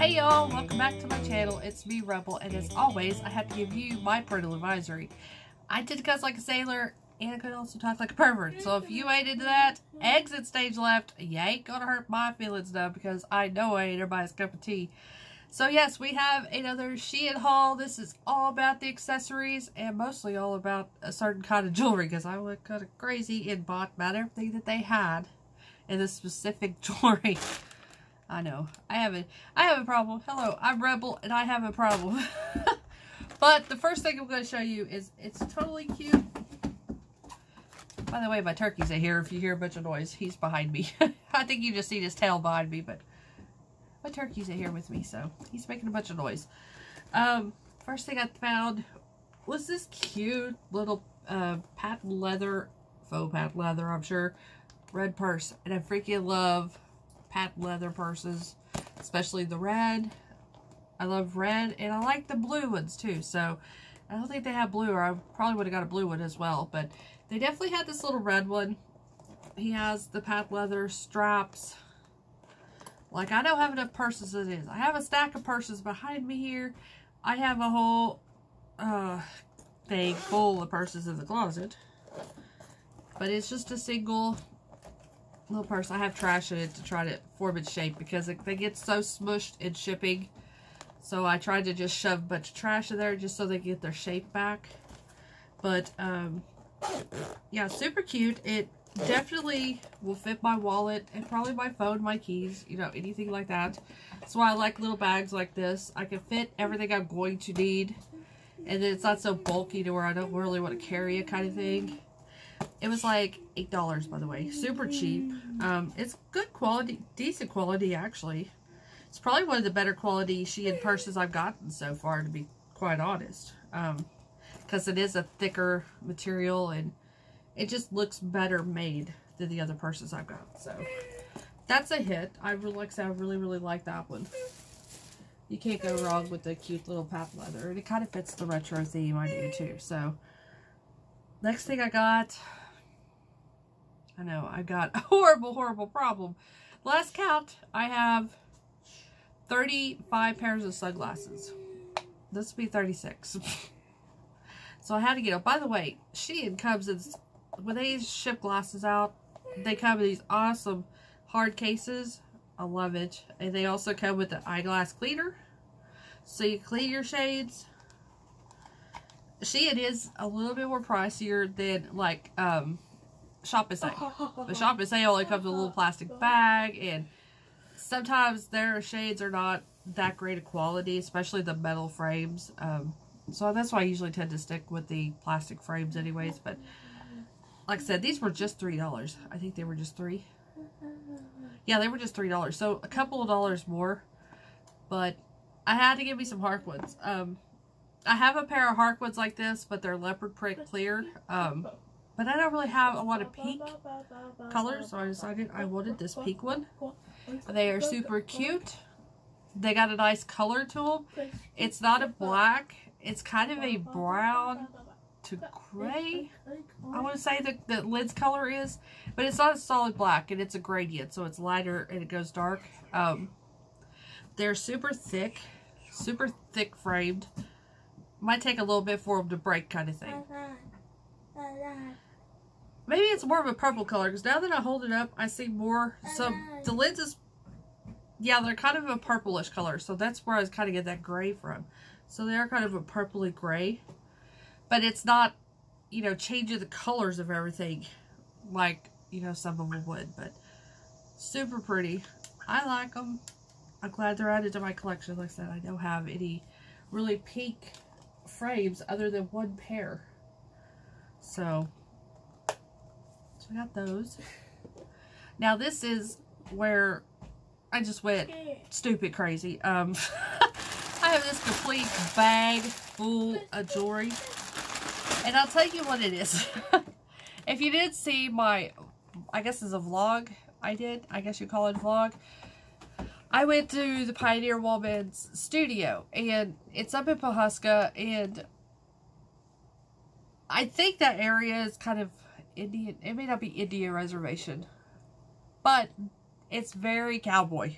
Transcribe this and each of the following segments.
Hey y'all, welcome back to my channel. It's me, Rebel, and as always, I have to give you my parental advisory. I did cuss like a sailor, and I could also talk like a pervert. So if you ain't into that, exit stage left. You ain't gonna hurt my feelings now, because I know I ain't everybody's cup of tea. So yes, we have another Shein haul. This is all about the accessories, and mostly all about a certain kind of jewelry, because I went kind of crazy and bought about everything that they had in this specific jewelry. I know. I have a problem. Hello, I'm Rebel, and I have a problem. But the first thing I'm going to show you is, it's totally cute. By the way, my turkey's in here. If you hear a bunch of noise, he's behind me. I think you just see his tail behind me, but my turkey's in here with me, so he's making a bunch of noise. First thing I found was this cute little patent leather, faux patent leather, I'm sure, red purse. And I freaking love patent leather purses, especially the red. I love red, and I like the blue ones too. So I don't think they have blue, or I probably would have got a blue one as well, but they definitely had this little red one. He has the patent leather straps. Like, I don't have enough purses as it is. I have a stack of purses behind me here. I have a whole thing full of purses in the closet, but it's just a single little purse. I have trash in it to try to form its shape, because they get so smushed in shipping. So I tried to just shove a bunch of trash in there just so they get their shape back. But yeah, super cute. It definitely will fit my wallet and probably my phone, my keys, you know, anything like that. That's why I like little bags like this. I can fit everything I'm going to need, and then it's not so bulky to where I don't really want to carry it, kind of thing. It was like $8, by the way. Super cheap. It's good quality, decent quality, actually. It's probably one of the better quality Shein purses I've gotten so far, to be quite honest. Because it is a thicker material, and it just looks better made than the other purses I've got. So that's a hit. I really like that one. You can't go wrong with the cute little patent leather, and it kind of fits the retro theme I do too. So next thing I got, I know I got a horrible problem. Last count, I have 35 pairs of sunglasses. This will be 36. So I had to get them. By the way, Shein comes in, when they ship glasses out, they come in these awesome hard cases. I love it. And they also come with the eyeglass cleaner, so you clean your shades. Shein is a little bit more pricier than like Shop and Say. The Shop and Say only comes with a little plastic bag, and sometimes their shades are not that great of quality, especially the metal frames. So that's why I usually tend to stick with the plastic frames anyways. But like I said, these were just $3. I think they were just $3. Yeah, they were just $3. So a couple of dollars more. But I had to give me some Harkwood. I have a pair of Harkwoods like this, but they're leopard print clear. But I don't really have a lot of pink colors, so I decided I wanted this pink one. They are super cute. They got a nice color to them. It's not a black. It's kind of a brown to gray, I want to say the lid's color is. But it's not a solid black, and it's a gradient, so it's lighter and it goes dark. They're super thick framed. Might take a little bit for them to break, kind of thing. Maybe it's more of a purple color, because now that I hold it up, I see more. So the lids is, yeah, they're kind of a purplish color. So that's where I kind of get that gray from. So they are kind of a purpley gray. But it's not, you know, changing the colors of everything like, you know, some of them would. But super pretty. I like them. I'm glad they're added to my collection. Like I said, I don't have any really pink frames other than one pair. So I got those. Now this is where I just went stupid crazy. I have this complete bag full of jewelry, and I'll tell you what it is. If you did see my, I guess it's a vlog I did, I guess you call it a vlog. I went to the Pioneer Woman's studio, and it's up in Pawhuska, and I think that area is kind of Indian. It may not be Indian reservation, but It's very cowboy.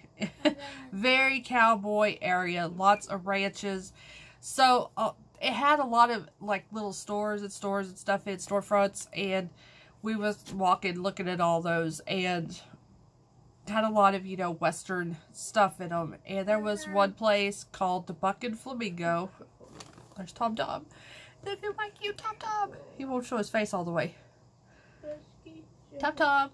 Very cowboy area. Lots of ranches. So, it had a lot of, like, little stores and stuff in storefronts. And we was walking, looking at all those. And had a lot of, you know, Western stuff in them. And there was one place called the Buck and Flamingo. There's Tom Tom. Look at my cute Tom Tom. He won't show his face all the way. Tom Tom.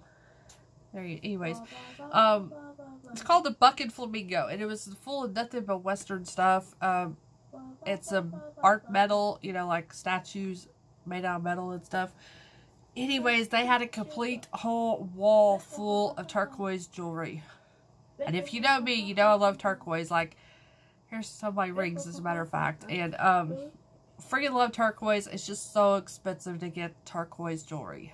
There you, anyways. It's called the Buck and Flamingo. And it was full of nothing but Western stuff. It's some art metal, you know, like statues made out of metal and stuff. Anyways, they had a complete whole wall full of turquoise jewelry. And if you know me, you know I love turquoise. Like, here's some of my rings, as a matter of fact. And, freaking love turquoise. It's just so expensive to get turquoise jewelry.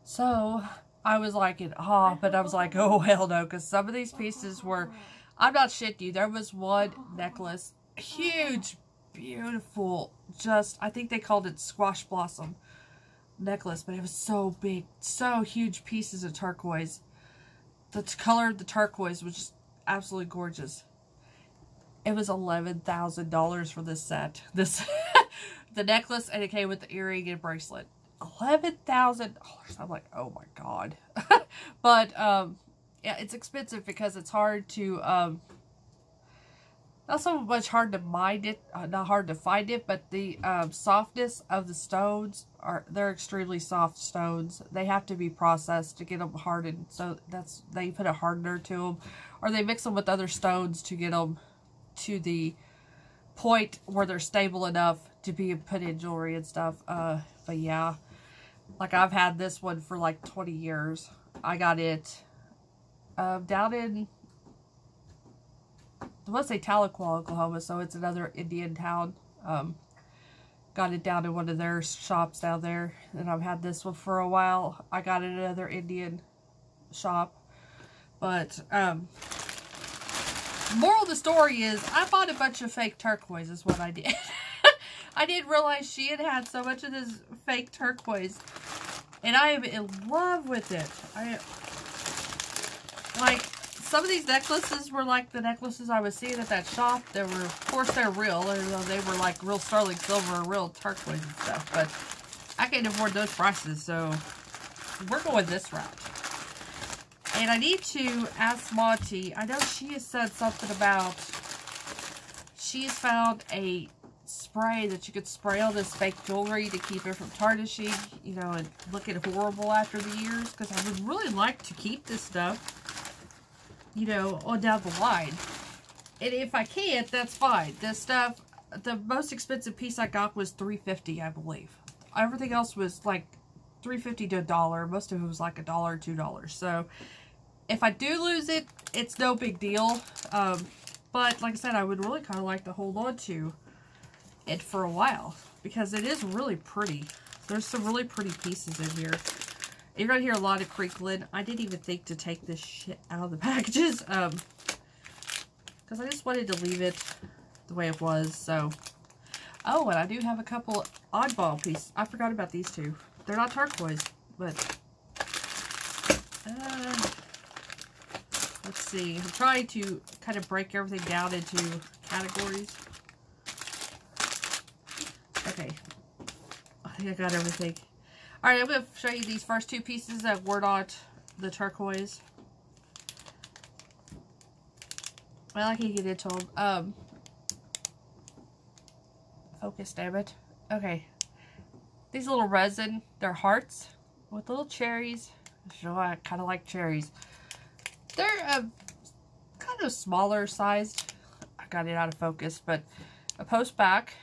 So, I was like in awe, but I was like, oh, hell no. Because some of these pieces were, I'm not shitting you. There was one necklace, huge, beautiful, just, I think they called it squash blossom necklace, but it was so big, so huge pieces of turquoise. The color of the turquoise was just absolutely gorgeous. It was $11,000 for this set. The necklace, and it came with the earring and bracelet. $11,000. I'm like, oh my god. But yeah, it's expensive because it's hard to not so much hard to mine it, not hard to find it, but the softness of the stones they're extremely soft stones. They have to be processed to get them hardened. So they put a hardener to them, or they mix them with other stones to get them to the point where they're stable enough to be put in jewelry and stuff. But yeah, like I've had this one for like 20 years. I got it down in, I want to say Tahlequah, Oklahoma, so it's another Indian town. Got it down in one of their shops down there, and I've had this one for a while. I got it at another Indian shop. But moral of the story is, I bought a bunch of fake turquoise is what I did. I didn't realize she had so much of this fake turquoise. And I am in love with it. Like, some of these necklaces were like the necklaces I was seeing at that shop. They were, of course, they're real. They were like real sterling silver, real turquoise and stuff. But I can't afford those prices, so we're going this route. And I need to ask Monty. I know she has said something about, she has found a spray that you could spray on this fake jewelry to keep it from tarnishing, you know, and looking horrible after the years. Because I would really like to keep this stuff, you know, on down the line. And if I can't, that's fine. This stuff, the most expensive piece I got was $3.50, I believe. Everything else was like $3.50 to $1. Most of it was like $1 or $2. So if I do lose it, it's no big deal. But like I said, I would really kind of like to hold on to it for a while, because it is really pretty. There's some really pretty pieces in here. You're gonna hear a lot of crinkling. I didn't even think to take this shit out of the packages, because I just wanted to leave it the way it was. So, oh, and I do have a couple oddball pieces. I forgot about these two. They're not turquoise, but let's see. I'm trying to kind of break everything down into categories. Okay, I think I got everything. Alright, I'm going to show you these first two pieces that were not the turquoise. Well, I can get into them. Focus, damn it. Okay. These little resin, they're hearts with little cherries. So I kind of like cherries. They're kind of smaller sized. I got it out of focus, but a post back.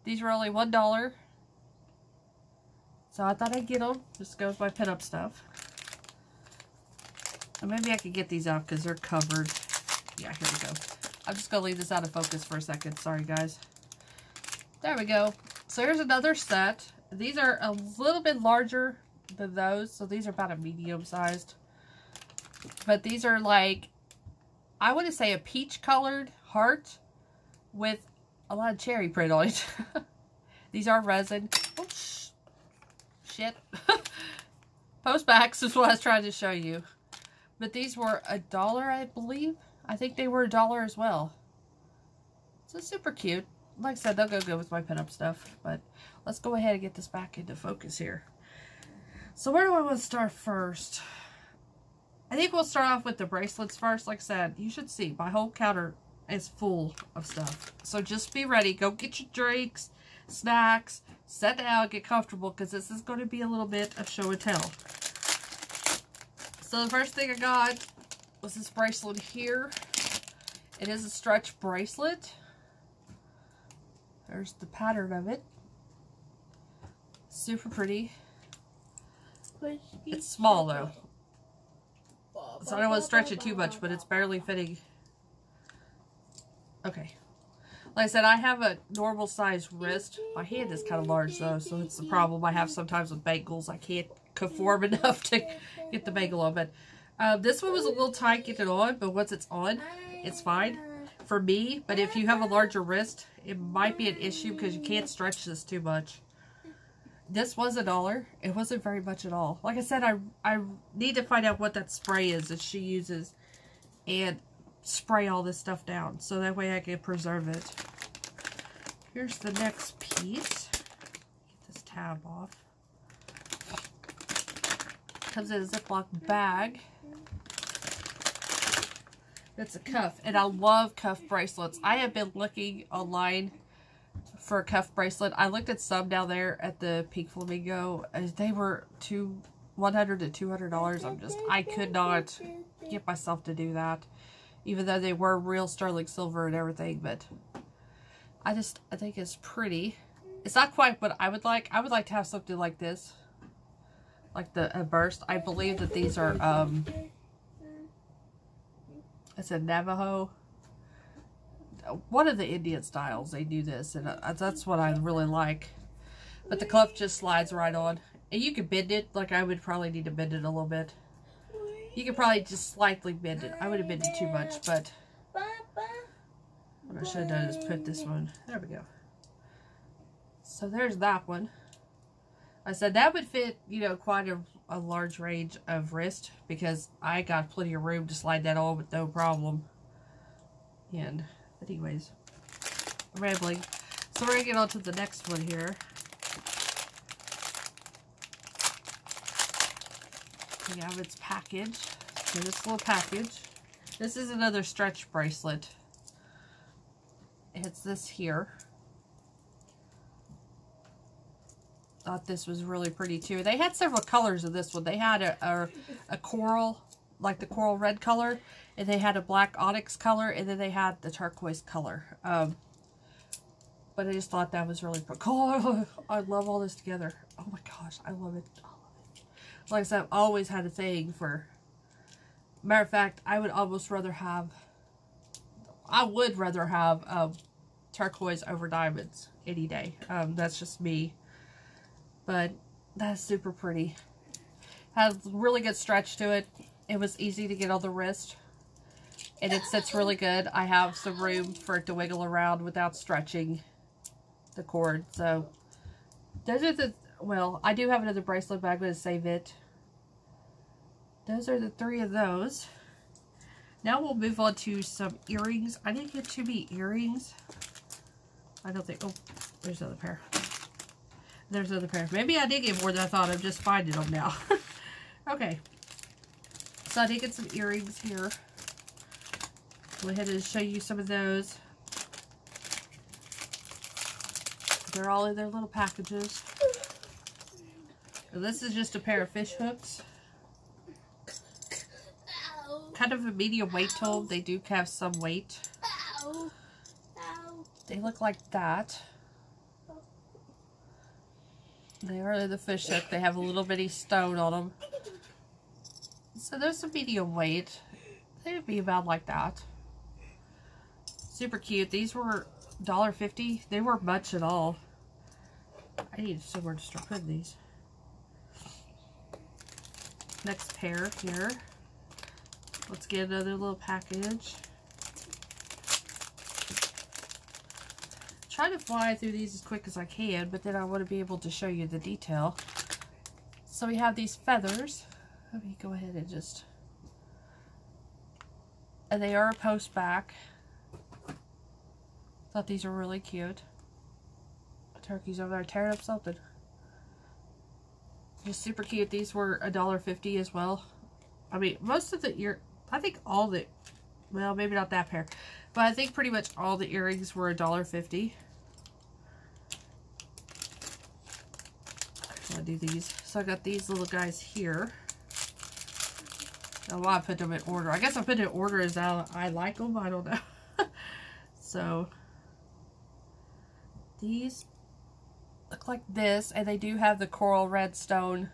These were only $1. So I thought I'd get them. This goes my pinup stuff. And maybe I could get these out because they're covered. Yeah, here we go. I'm just going to leave this out of focus for a second. Sorry, guys. There we go. So here's another set. These are a little bit larger than those. So these are about a medium sized. But these are like, I want to say a peach colored heart with a lot of cherry print on it. These are resin. Oh, shit. Post backs is what I was trying to show you. But these were $1, I believe. I think they were $1 as well. So super cute. Like I said, they'll go good with my pinup stuff. But let's go ahead and get this back into focus here. So where do I want to start first? I think we'll start off with the bracelets first. Like I said, you should see my whole counter is full of stuff. So just be ready. Go get your drinks, snacks, sit down, get comfortable, because this is going to be a little bit of show and tell. So the first thing I got was this bracelet here. It is a stretch bracelet. There's the pattern of it. Super pretty. It's small though, so I don't want to stretch it too much, but it's barely fitting. Okay. Like I said, I have a normal size wrist. My hand is kind of large though, so it's the problem I have sometimes with bangles. I can't conform enough to get the bangle on. But this one was a little tight getting it on, but once it's on, it's fine for me. But if you have a larger wrist, it might be an issue because you can't stretch this too much. This was $1. It wasn't very much at all. Like I said, I need to find out what that spray is that she uses and spray all this stuff down so that way I can preserve it. Here's the next piece. Get this tab off. Comes in a Ziploc bag. It's a cuff, and I love cuff bracelets. I have been looking online for a cuff bracelet. I looked at some down there at the Pink Flamingo. They were $100 to $200. I could not get myself to do that, even though they were real sterling silver and everything. But I think it's pretty. It's not quite what I would like. I would like to have something like this, like a burst. I believe that these are it's a Navajo. One of the Indian styles, they do this, and that's what I really like. But the cuff just slides right on, and you can bend it. Like I would probably need to bend it a little bit. You could probably just slightly bend it. I would have bended too much, but what I should have done is put this one. There we go. So there's that one. I said that would fit, you know, quite a large range of wrist, because I got plenty of room to slide that on with no problem. And anyways, I'm rambling. So we're going to get on to the next one here. We have its package. So this little package. This is another stretch bracelet. It's this here. Thought this was really pretty too. They had several colors of this one. They had a coral, like the coral red color, and they had a black onyx color, and then they had the turquoise color. But I just thought that was really pretty. Oh, I love all this together. Oh my gosh, I love it. I love it. Like I said, I've always had a thing for. Matter of fact, I would rather have turquoise over diamonds any day. That's just me. But that's super pretty. Has really good stretch to it. It was easy to get on the wrist. And it sits really good. I have some room for it to wiggle around without stretching the cord. So, those are the, well, I do have another bracelet, but I'm going to save it. Those are the three of those. Now we'll move on to some earrings. I didn't get too many earrings. I don't think, oh, there's another pair. There's another pair. Maybe I did get more than I thought. I'm just finding them now. Okay. So I did get some earrings here. Go ahead and show you some of those. They're all in their little packages. So this is just a pair of fish hooks. Kind of a medium weight tool. They do have some weight. They look like that. They are the fish hook. They have a little bitty stone on them. So there's a medium weight. They would be about like that. Super cute. These were $1.50. They weren't much at all. I need somewhere to start putting these. Next pair here. Let's get another little package. Try to fly through these as quick as I can, but then I want to be able to show you the detail. So we have these feathers. Let me go ahead and just... And they are a post back. Thought these were really cute. The turkey's over there tearing up something. Just super cute. These were $1.50 as well. I mean, most of the I think all the, well, maybe not that pair, but I think pretty much all the earrings were $1.50. So I do these. So I got these little guys here. Oh, well, I put them in order. I guess I put it in order as I like them. I don't know. So these look like this, and they do have the coral red stone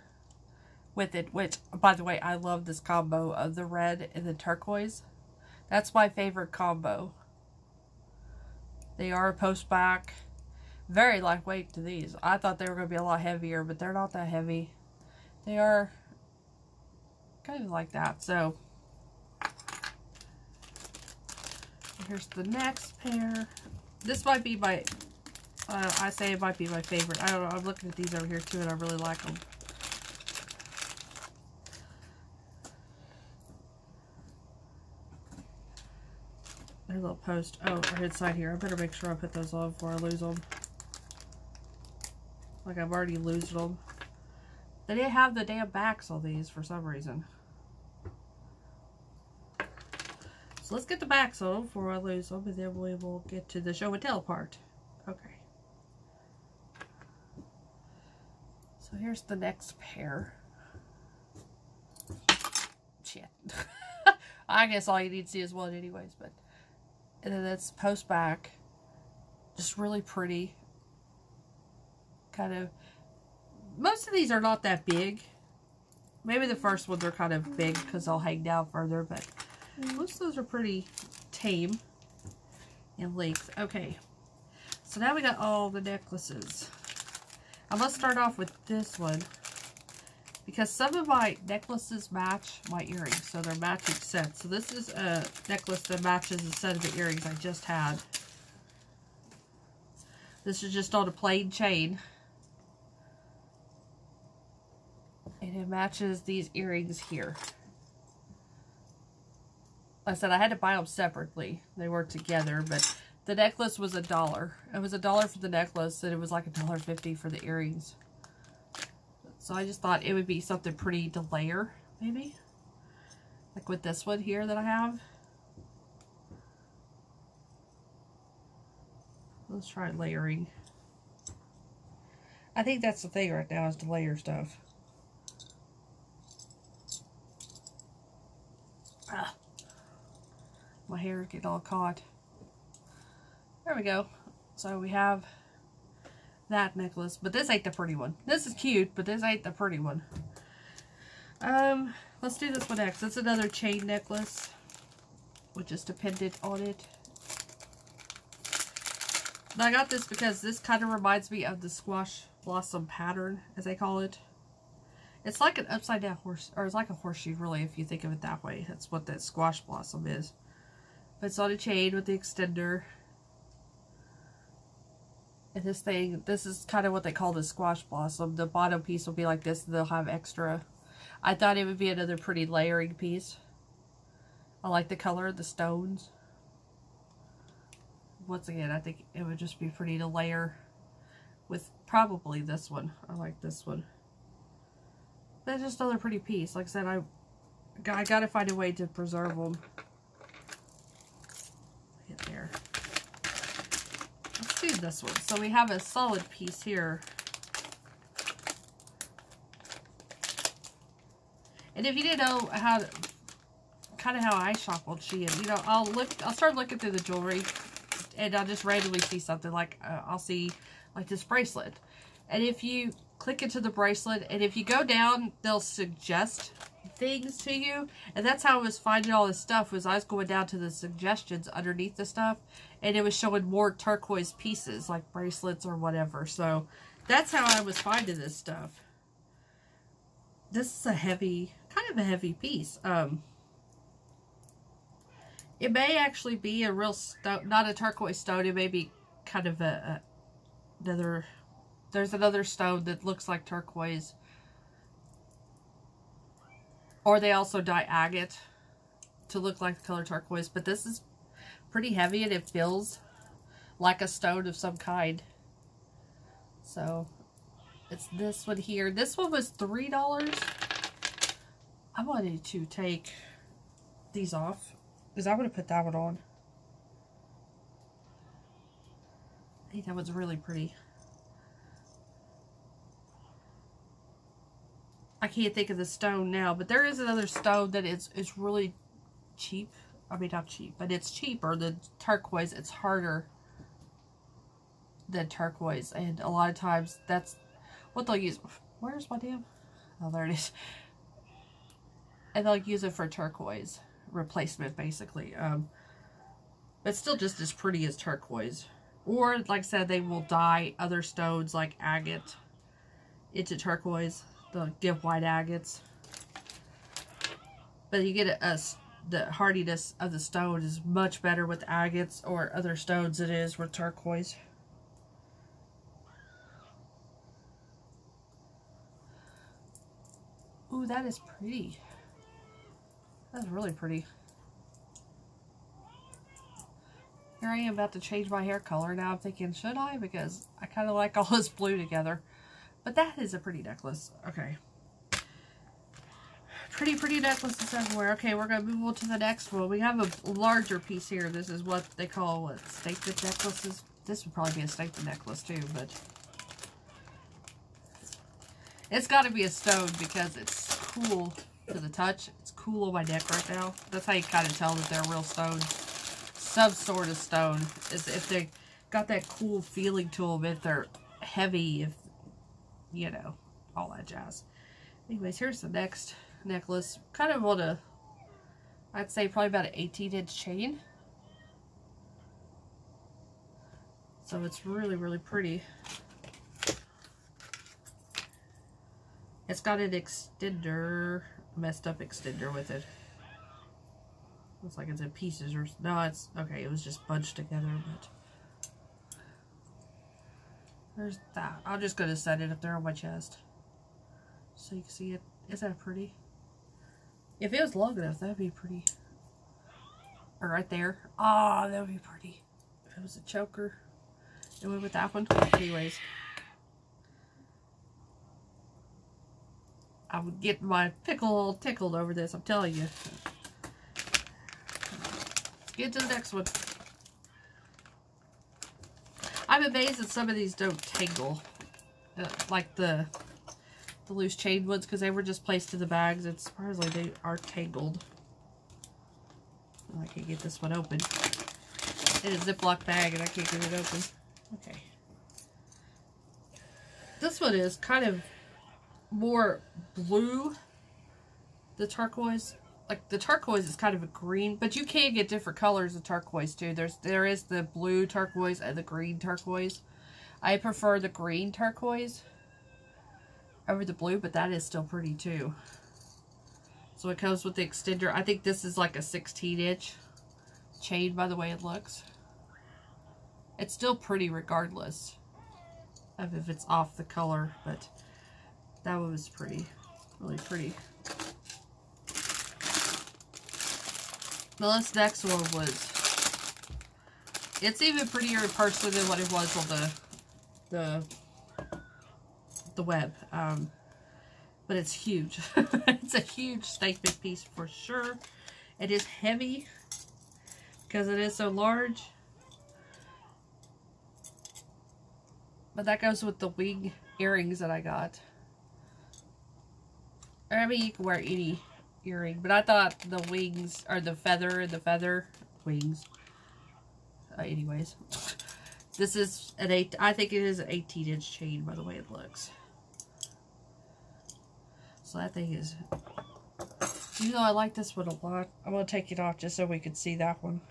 with it, which, by the way, I love this combo of the red and the turquoise. That's my favorite combo. They are a post back. Very lightweight to these. I thought they were going to be a lot heavier, but they're not that heavy. They are kind of like that. So here's the next pair. This might be my, I say it might be my favorite. I don't know. I'm looking at these over here too, and I really like them. Their little post. Oh, are inside here. I better make sure I put those on before I lose them. Like I've already lost them. They didn't have the damn backs on these for some reason. So let's get the backs on before I lose them, and then we will get to the show and tell part. Okay. So here's the next pair. Shit. I guess all you need to see is one anyways, but... And then that's post back. Just really pretty. Kind of... Most of these are not that big. Maybe the first ones are kind of big because they'll hang down further, but most of those are pretty tame in length. Okay. So now we got all the necklaces. I'm going to start off with this one, because some of my necklaces match my earrings, so they're matching sets. So this is a necklace that matches a set of the earrings I just had. This is just on a plain chain. And it matches these earrings here. Like I said, I had to buy them separately. They were together, but the necklace was $1. It was $1 for the necklace, and it was like $1.50 for the earrings. So I just thought it would be something pretty to layer, maybe. Like with this one here that I have. Let's try layering. I think that's the thing right now, is to layer stuff. Ah. My hair is getting all caught. There we go. So we have that necklace, but this ain't the pretty one. This is cute, but this ain't the pretty one. Let's do this one next. It's another chain necklace with just a pendant on it. And I got this because this kind of reminds me of the squash blossom pattern, as they call it. It's like an upside down horse, or it's like a horseshoe, really, if you think of it that way. That's what that squash blossom is. But it's on a chain with the extender. And this thing, this is kind of what they call the squash blossom. The bottom piece will be like this, and they'll have extra. I thought it would be another pretty layering piece. I like the color of the stones. Once again, I think it would just be pretty to layer with probably this one. I like this one. That's just another pretty piece. Like I said, I gotta find a way to preserve them. Get there. Let's do this one. So we have a solid piece here. And if you didn't know how, kind of how I shop on Shein, you know, I'll start looking through the jewelry, and I'll just randomly see something like I'll see like this bracelet, and if you click into the bracelet, and if you go down, they'll suggest things to you, and that's how I was finding all this stuff. Was I was going down to the suggestions underneath the stuff, and it was showing more turquoise pieces like bracelets or whatever. So that's how I was finding this stuff. This is a heavy, kind of a heavy piece. It may actually be a real stone, not a turquoise stone. It may be kind of another, there's another stone that looks like turquoise. Or they also dye agate to look like the color turquoise. But this is pretty heavy and it feels like a stone of some kind. So it's this one here. This one was $3. I wanted to take these off because I would have put that one on. I think that one's really pretty. I can't think of the stone now, but there is another stone that is really cheap. I mean, not cheap, but it's cheaper than turquoise. It's harder than turquoise, and a lot of times that's what they'll use. Where's my damn? Oh, there it is. And they'll use it for turquoise replacement, basically. But still just as pretty as turquoise. Or, like I said, they will dye other stones like agate into turquoise. They'll give white agates. But you get the hardiness of the stone is much better with agates or other stones than it is with turquoise. Ooh, that is pretty. That's really pretty. Here I am about to change my hair color. Now I'm thinking, should I? Because I kind of like all this blue together. But that is a pretty necklace. Okay. Pretty necklaces everywhere. Okay, we're going to move on to the next one. We have a larger piece here. This is what they call statement necklaces. This would probably be a statement necklace too, but it's got to be a stone because it's cool to the touch. It's cool on my neck right now. That's how you kind of tell that they're real stones. Some sort of stone is if they got that cool feeling to them, if they're heavy, if you know, all that jazz. Anyways, here's the next necklace. Kind of on a, I'd say probably about an 18-inch chain. So it's really pretty. It's got an extender, messed up extender with it. Looks like it's in pieces or no, it's okay. It was just bunched together, but there's that. I'm just gonna set it up there on my chest so you can see it. Is that pretty? If it was long enough, that'd be pretty. Or right there. Oh, that would be pretty. If it was a choker, it went with that one. Anyways, I would get my pickle all tickled over this. I'm telling you. Get to the next one. I'm amazed that some of these don't tangle. Like the loose chain ones, because they were just placed in the bags. It's surprisingly they are tangled. I can't get this one open. In a Ziploc bag and I can't get it open. Okay. This one is kind of more blue. The turquoise. Like the turquoise is kind of a green, but you can get different colors of turquoise too. There is the blue turquoise and the green turquoise. I prefer the green turquoise over the blue, but that is still pretty too. So it comes with the extender. I think this is like a 16-inch chain by the way it looks. It's still pretty regardless of if it's off the color, but that one was pretty, really pretty. This next one was, it's even prettier in person than what it was on the web. But it's huge. It's a huge statement piece for sure. It is heavy because it is so large. But that goes with the wing earrings that I got. I mean, you can wear any earring, but I thought the wings, or the feather wings. Anyways, this is an I think it is an 18-inch chain by the way it looks. So that thing is, even though I like this one a lot, I'm going to take it off just so we can see that one.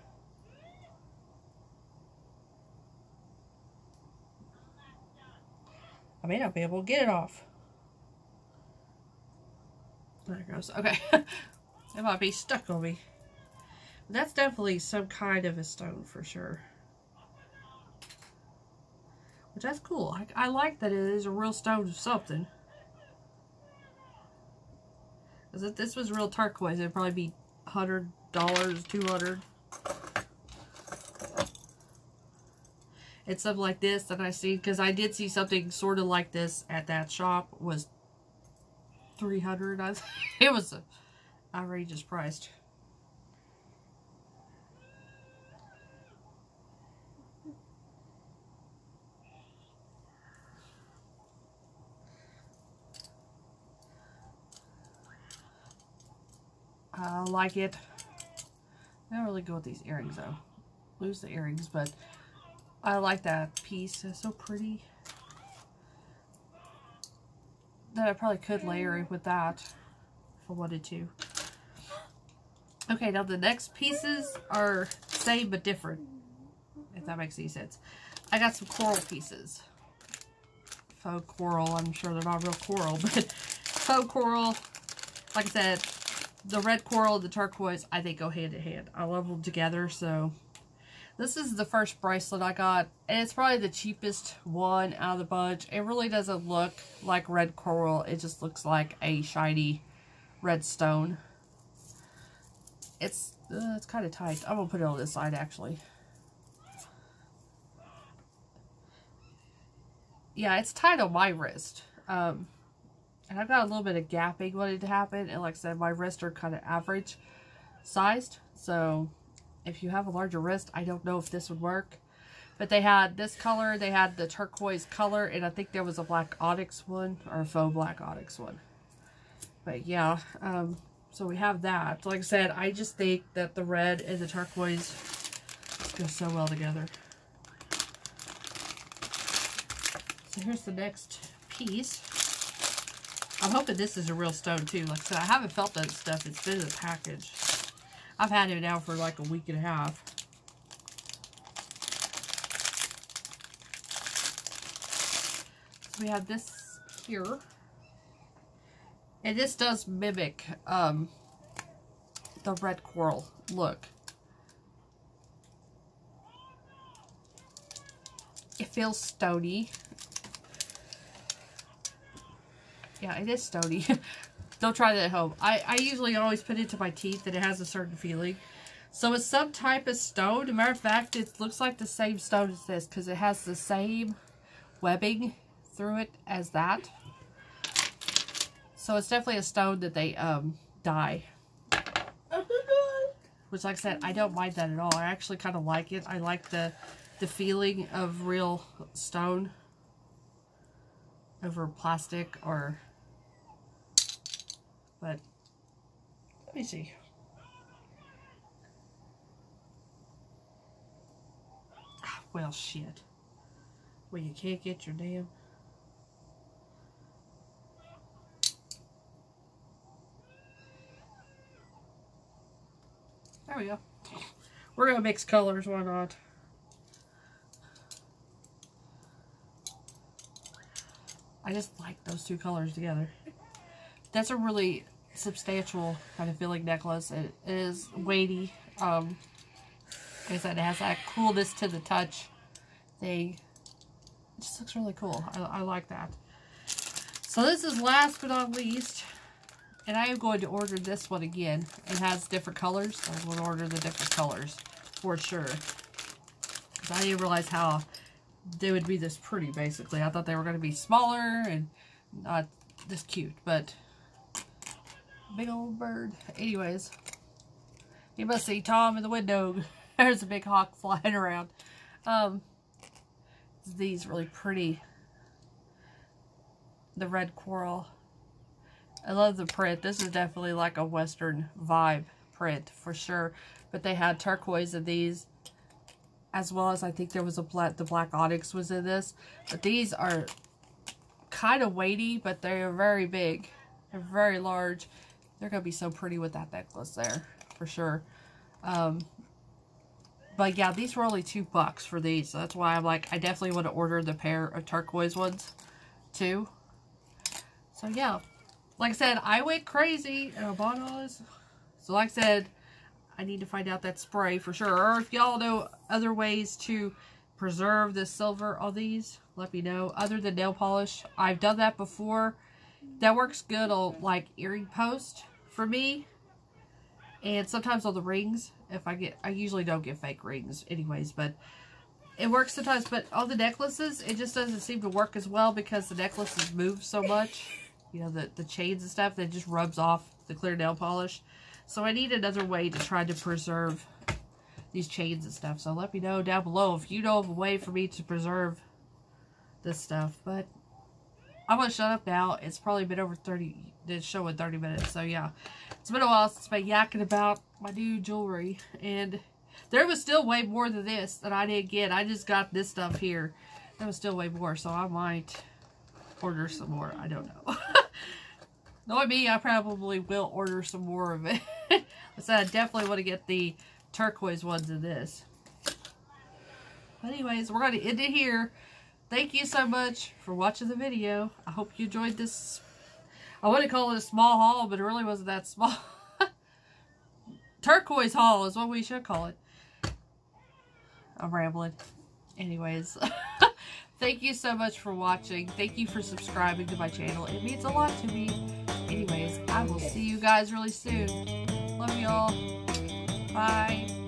I may not be able to get it off. There it goes. Okay. It might be stuck on me. But that's definitely some kind of a stone for sure. Which that's cool. I like that it is a real stone of something. Because if this was real turquoise, it'd probably be $100, $200. It's something like this that I see, because I did see something sort of like this at that shop, was $300. It was an outrageous price. I like it. I don't really go with these earrings though. Lose the earrings, but I like that piece. It's so pretty. That I probably could layer it with that if I wanted to. Okay, now the next pieces are same but different, if that makes any sense. I got some coral pieces. Faux coral. I'm sure they're not real coral, but faux coral. Like I said, the red coral and the turquoise, I think, go hand in hand. I love them together, so this is the first bracelet I got, and it's probably the cheapest one out of the bunch. It really doesn't look like red coral. It just looks like a shiny red stone. It's kind of tight. I'm going to put it on this side, actually. Yeah, it's tight on my wrist. And I've got a little bit of gapping wanting to happen. And like I said, my wrists are kind of average sized. So if you have a larger wrist, I don't know if this would work. But they had this color, they had the turquoise color, and I think there was a black onyx one, or a faux black onyx one. But yeah, so we have that. Like I said, I just think that the red and the turquoise go so well together. So here's the next piece. I'm hoping this is a real stone too. Like I said, I haven't felt that stuff. It's been in the package. I've had it now for like a week and a half. So we have this here. And this does mimic the red coral look. It feels stony. Yeah, it is stony. Don't try that at home. I usually always put it to my teeth and it has a certain feeling. So it's some type of stone. As a matter of fact, it looks like the same stone as this because it has the same webbing through it as that. So it's definitely a stone that they dye. Which, like I said, I don't mind that at all. I actually kind of like it. I like the feeling of real stone over plastic or... But, let me see. Well, shit. Well, you can't get your damn... There we go. We're going to mix colors, why not? I just like those two colors together. That's a really substantial kind of feeling necklace. It is weighty. Like I said, it has that coolness to the touch thing. It just looks really cool. I like that. So this is last but not least. And I am going to order this one again. It has different colors. So I'm going to order the different colors for sure. Because I didn't realize how they would be this pretty, basically. I thought they were going to be smaller and not this cute. But big old bird. Anyways, you must see Tom in the window. There's a big hawk flying around. These really pretty. The red coral. I love the print. This is definitely like a Western vibe print for sure. But they had turquoise in these, as well as I think there was the black onyx was in this. But these are kind of weighty, but they're very big. They're very large. They're going to be so pretty with that necklace there, for sure. But yeah, these were only $2 for these. So that's why I'm like, I definitely want to order the pair of turquoise ones, too. So yeah, like I said, I went crazy and I bought all this. So like I said, I need to find out that spray for sure. Or if y'all know other ways to preserve the silver on these, let me know. Other than nail polish, I've done that before. That works good on like earring post for me. And sometimes on the rings, I usually don't get fake rings anyways, but it works sometimes. But on the necklaces, it just doesn't seem to work as well because the necklaces move so much. You know, the chains and stuff, that just rubs off the clear nail polish. So I need another way to try to preserve these chains and stuff. So let me know down below if you know of a way for me to preserve this stuff. But I'm going to shut up now. It's probably been over 30, it's showing 30 minutes. So yeah, it's been a while since I've been yakking about my new jewelry. And there was still way more than this that I didn't get. I just got this stuff here. There was still way more. So I might order some more. I don't know. Knowing me, I probably will order some more of it. So I definitely want to get the turquoise ones in this. But anyways, we're going to end it here. Thank you so much for watching the video. I hope you enjoyed this. I want to call it a small haul, but it really wasn't that small. Turquoise haul is what we should call it. I'm rambling. Anyways, thank you so much for watching. Thank you for subscribing to my channel. It means a lot to me. Anyways, I will see you guys really soon. Love y'all. Bye.